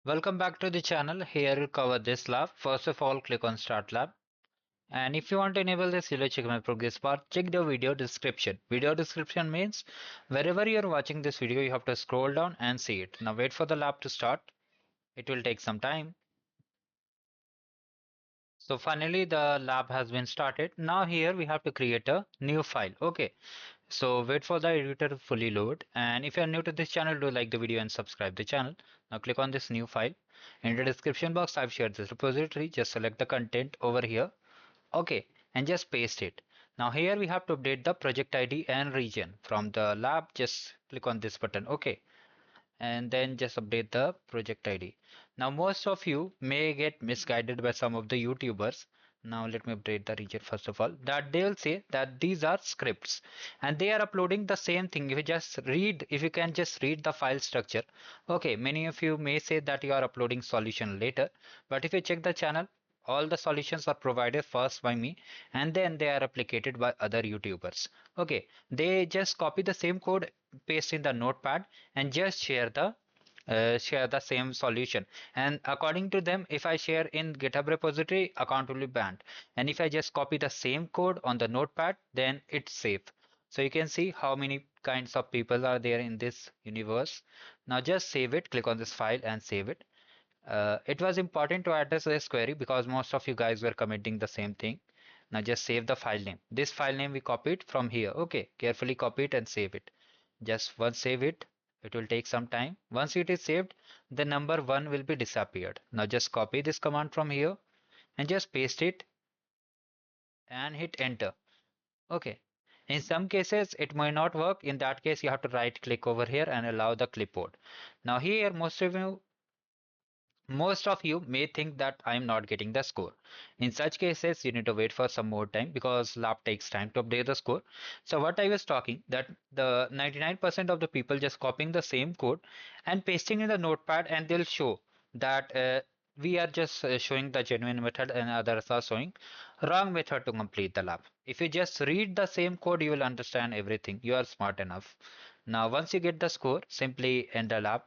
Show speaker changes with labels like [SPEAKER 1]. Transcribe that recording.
[SPEAKER 1] Welcome back to the channel. Here we'll cover this lab. First of all, click on Start Lab. And if you want to enable this, you'll check my progress bar. Check the video description. Video description means wherever you're watching this video, you have to scroll down and see it. Now wait for the lab to start. It will take some time. So finally, the lab has been started. Now here we have to create a new file. Okay. So wait for the editor to fully load. And if you're new to this channel, do like the video and subscribe the channel. Now click on this new file. In the description box, I've shared this repository. Just select the content over here. Okay, and just paste it. Now here we have to update the project ID and region. From the lab, just click on this button. Okay, and then just update the project ID. Now most of you may get misguided by some of the YouTubers. Now let me update the region first of all. That they'll say that these are scripts and they are uploading the same thing. If you can just read the file structure. Okay, many of you may say that you are uploading solution later, but if you check the channel, all the solutions are provided first by me and then they are replicated by other YouTubers. Okay, they just copy the same code, paste in the notepad and just share the same solution. And according to them, if I share in GitHub repository, account will be banned. And if I just copy the same code on the notepad, then it's safe. So you can see how many kinds of people are there in this universe. Now just save it, click on this file and save it. It was important to address this query because most of you guys were commenting the same thing. Now just save the file name. This file name we copied from here. Okay, carefully copy it and save it. Just once save it, it will take some time. Once it is saved, the number 1 will be disappeared. Now just copy this command from here and just paste it and hit enter. Okay. In some cases, it might not work. In that case, you have to right click over here and allow the clipboard. Now here, most of you may think that I am not getting the score. In such cases, you need to wait for some more time because lab takes time to update the score. So what I was talking that the 99% of the people just copying the same code and pasting in the notepad and they'll show that we are just showing the genuine method and others are showing wrong method to complete the lab. If you just read the same code, you will understand everything. You are smart enough. Now, once you get the score, simply end the lab